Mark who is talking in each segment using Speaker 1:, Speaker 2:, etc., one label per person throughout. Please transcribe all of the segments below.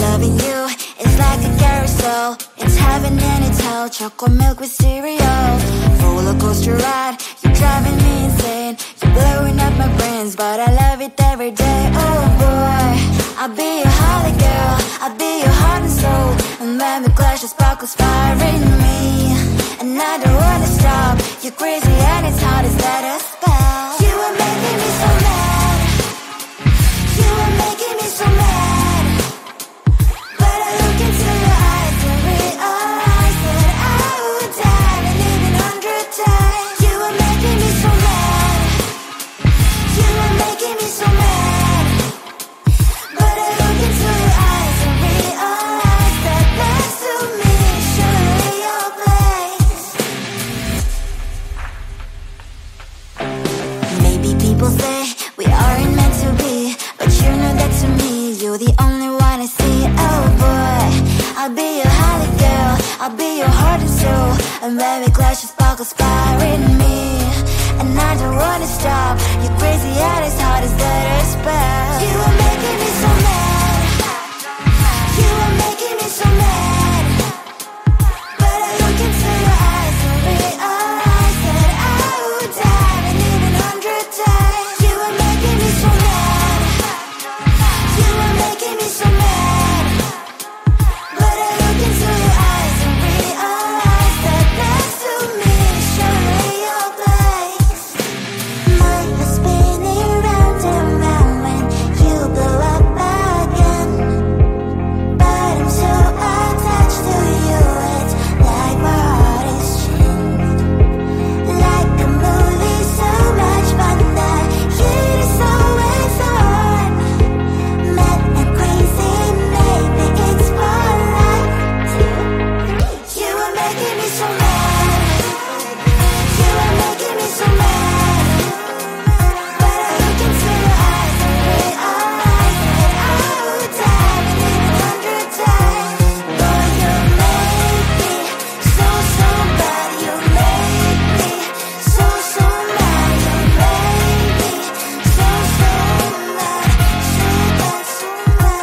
Speaker 1: Loving you is like a carousel. It's heaven and it's hell. Chocolate milk with cereal. Roller coaster ride. You're driving me insane. You're blowing up my brains, but I love it every day. Oh boy, I'll be your holly girl. I'll be your heart and soul. And when we clash, the sparkles fire in me. And I don't wanna stop. You're crazy and it's hard as that a spell. You are making me so mad. You are making me so mad. But I look into your eyes and realize that I would die and even 100 times. You are making me so mad. You are making me so mad. But I look into your eyes and realize that next to me is surely your place. Maybe people say we aren't meant to be, but you know that to me, you're the only one I see. Oh boy, I'll be your holly girl. I'll be your heart and soul. And when we clash, the sparkles fire in me. And I don't wanna stop. You're crazy and as hard as that a spell. You are making me so mad. You are making me so mad. But I look into your eyes and realize that I would die and even 100 times. You are making me so mad. You are making me so mad. But I look into your eyes and realize that next to me is surely your place. Mind was spinning round and round when you blow up again. But I'm so attached to you, it's like my heart is chained. Like a movie, so much fun that heat is always on. Mad and crazy, maybe it's polite. You are making me so mad. You are making me so mad. But I look into your eyes and realize that I would die and even 100 times. Boy, you make me so, so bad. You make me so, so mad. You make me so, so mad. So bad, so mad,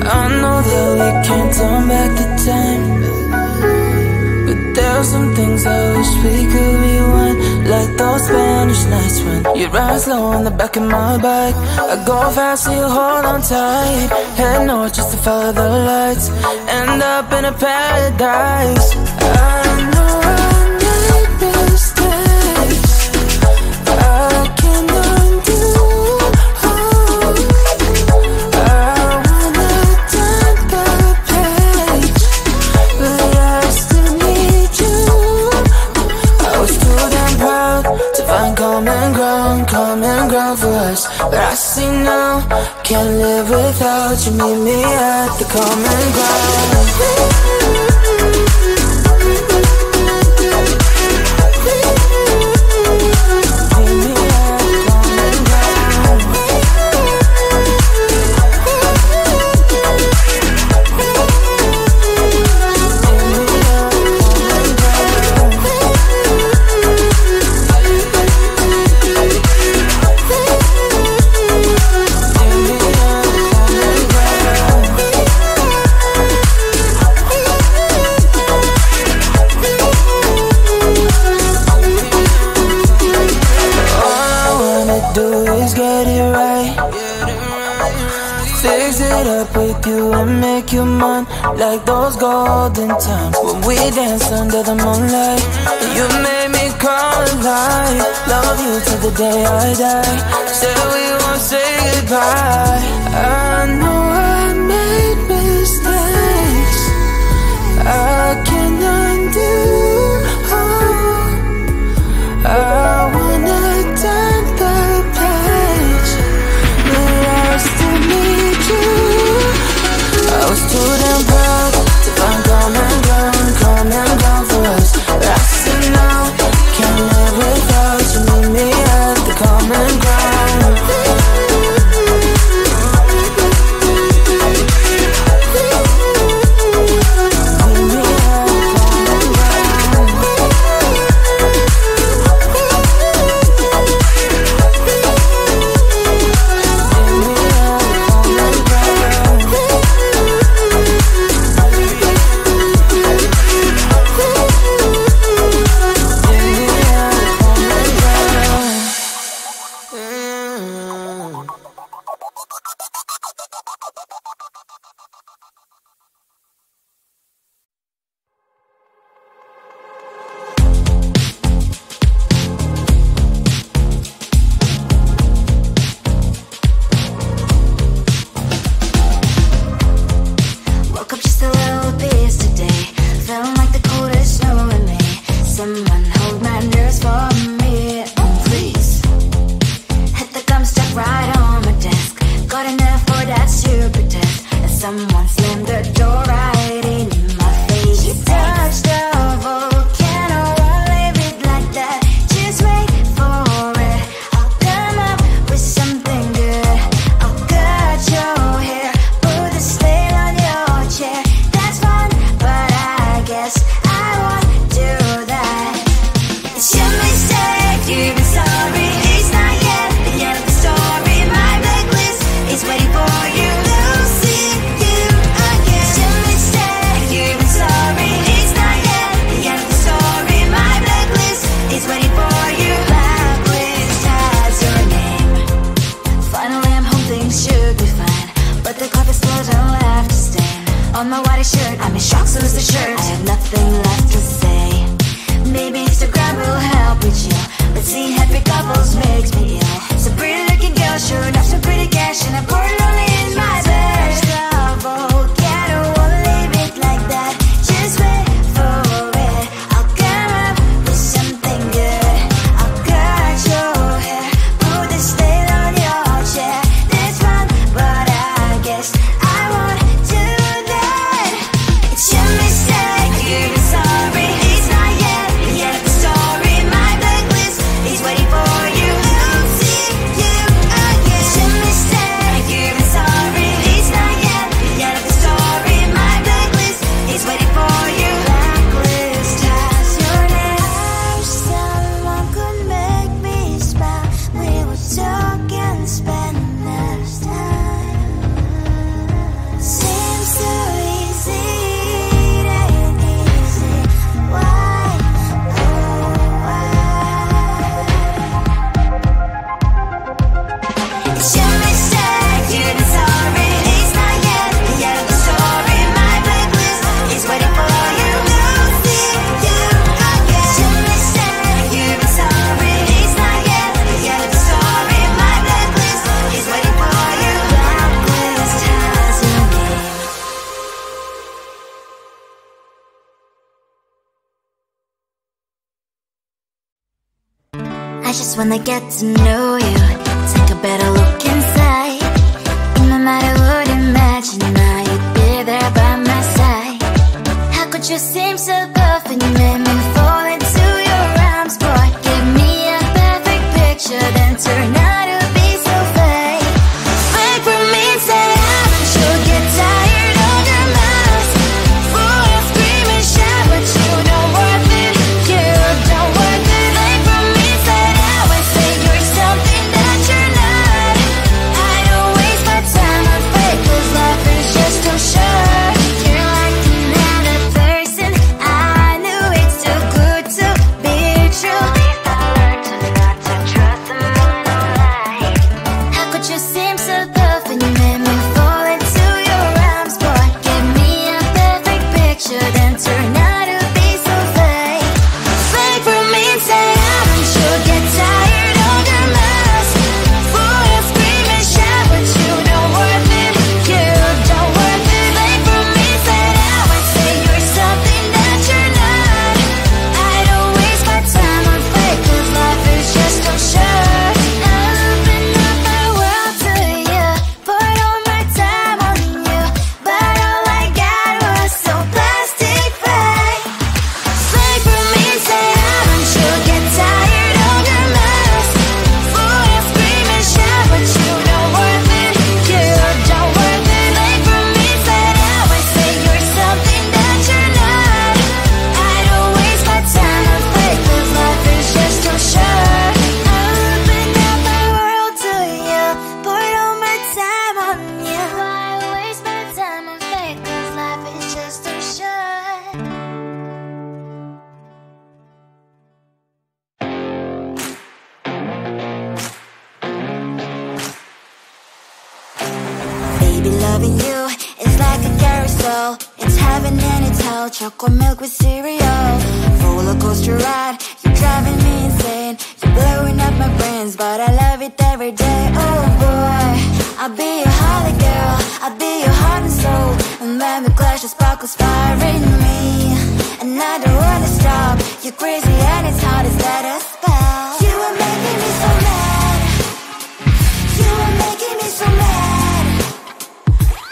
Speaker 2: I know that we can't turn back the time, but there are some things I wish we could rewind. Like those Spanish nights when you ride slow on the back of my bike. I go fast so you hold on tight. Head north just to follow the lights. End up in a paradise. I know I made mistakes I can't undo. I wanna turn the page, but I still need you. I was too damn proud to find common ground for us. But I see now, can't live without you. Meet me at the common ground. With you and make you mine, like those golden times when we danced under the moonlight. You made me come alive. Love you till the day I die. Say we won't say goodbye. I know I made mistakes I can't undo. I wanna turn the page, but I still need you. I was too damn proud to find common ground for us. But I see now, can't live without you. Meet me at the common ground. Meet me
Speaker 1: yes, I won't do that. It's your mistake, you've been sorry. It's not yet the end of the story. My blacklist is waiting for you. We'll see you again. It's your mistake, you've been sorry. It's not yet the end of the story. My blacklist is waiting for you. Blacklist has your name. Finally I'm home, things should be fine, but the carpet still don't have to stain on my white shirt. I'm in shock, so is the shirt. I have nothing left to say. Maybe Instagram will help with you, but seeing happy couples makes me ill. Some pretty looking girl showing off some pretty cash, and I'm pouring only in my bed. Trouble, yeah, I don't wanna leave it like that. Just wait for it. I'll come up with something good. I'll cut your hair, put the stain on your chair. That's fun, but I guess I won't do that. It's your mistake, you've been sorry. It's not yet the end of the story. My blacklist is waiting for you. I'll see you again. It's your mistake, you've been sorry. It's not yet the end of the story. My blacklist is waiting for you. Blacklist has your name. I wish someone could make me smile. We would talk and spend less time. Seems so easy, it ain't easy. Why, oh why? It's your mistake, you've been sorry. It's not yet the end of the story. My blacklist is waiting for you. We'll see you again. It's your mistake, you've been sorry. It's not yet the end of the story. My blacklist is waiting for you. Blacklist has your name. I just wanna get to know you, take a better look inside. No matter what, imagine now you'd be there by my side. How could you seem so tough and you made me fall into your arms, boy? Give me a perfect picture, then turn out to be so fake. Fake for me, say haven't you get tired of your mouth? Full of scream and shout, but you don't worth it. You don't worth it. Fake for me, say now I say you're something that you're not. I don't waste my time on fake, 'cause life is just too short. You're like another person. I knew it's too good to be true. At least I learned to not to trust someone no lie. How could you seem so tough and you made me fall into your arms, boy? Give me a perfect picture, then turn out to be so fake. Fake for me, say haven't you get tired of your mask? Full of scream and shout, but you don't worth it. You don't worth it. Fake for me, say now I say you're something that you're not. I don't waste my time on fake, 'cause life is just too short. Open up my world to you, put all my time on you, but all I got was so plastic fake. Fake for me, say haven't you get tired of your mask? Full of scream and shout, but you don't worth it. You don't worth it. Fake for me, say now I say you're something that you're not. I don't waste my time on fake, 'cause life is just too short. Open up my world to you, put all my time on you. Why waste my time on fake, 'cause life is just too short. Baby, loving you is like a carousel. It's heaven and it's hell. Chocolate milk with cereal. Roller coaster ride. You're driving me insane. You're blowing up my brains, but I love it every day. Oh boy, I'll be your holly girl. I'll be your heart and soul. And when we clash, the sparkles fire in me. And I don't wanna stop. You're crazy and it's hard as let us spell. You are making me so mad. You are making me so mad.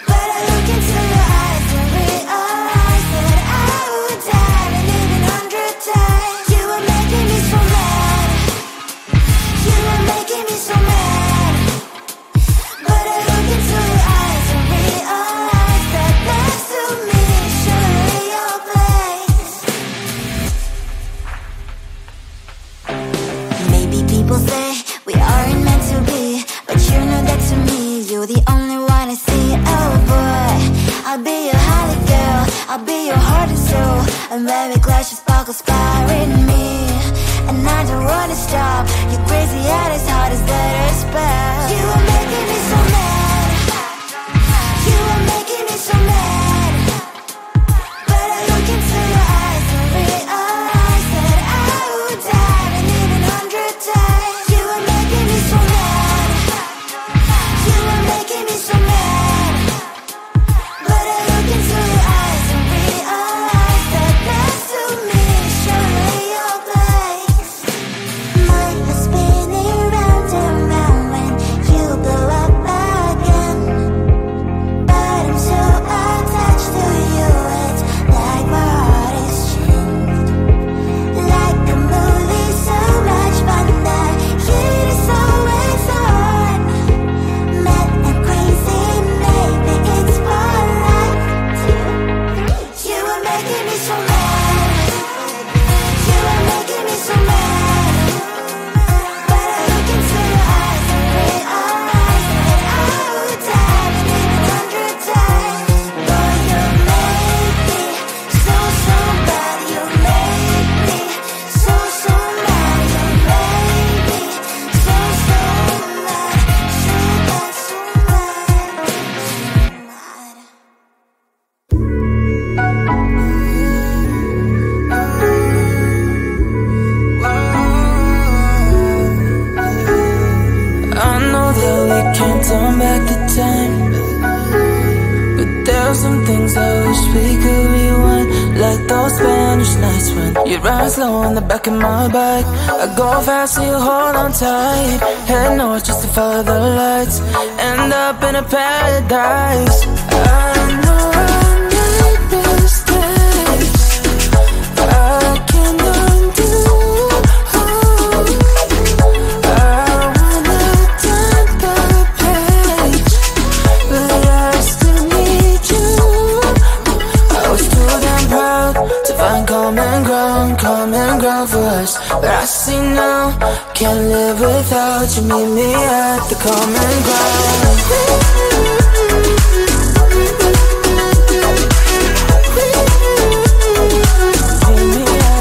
Speaker 1: But I look into your eyes and realize that I would die and even 100 times. You are making me so mad. You are making me so mad. But I look into your eyes and realize that next to me is surely your place. flash of sparkles firing me, and I don't wanna stop. You're crazy and as hard as that a spell. You are making me so mad. You are making me so mad. But I look into your eyes and realize that I would die and even 100 times. You are making me so mad. You are making me so mad. But I look into your eyes and realize that next to me is surely your place. Mind is spinning round and round when you blow up again. But I'm so attached to you, it's like my heart is chained. Like a movie, so much fun that heat is always on. Mad and crazy, maybe it's for life. You are making me so mad. You are making me so mad. But I look into your eyes and realize that I would die and even 100 times. Boy, you make me so, so bad. You make me so, so mad. You make me so, so mad. So bad, so mad, so mad.
Speaker 2: I know that we can't turn back the time, but there's some things I wish we could rewind. Like those Spanish nights when you ride slow on the back of my bike. I go fast so you hold on tight. Head north just to follow the lights. End up in a paradise. I know I made mistakes I can undo. I wanna turn the page, but I still need you. I was too damn proud to find common ground for us. But I see now, can't live without you. Meet me at the common ground. Meet me at the common ground.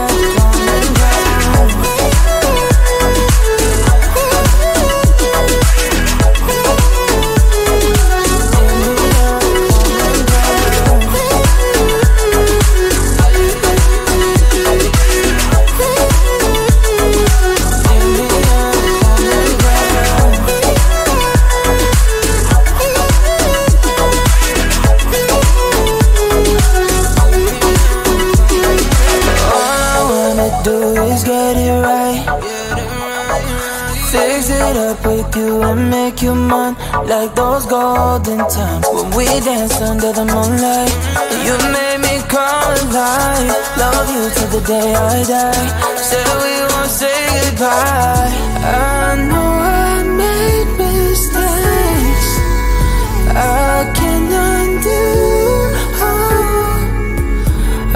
Speaker 2: With you and make you mine, like those golden times when we danced under the moonlight. You made me come alive. Love you till the day I die. Said we won't say goodbye. I know I made mistakes I can undo. I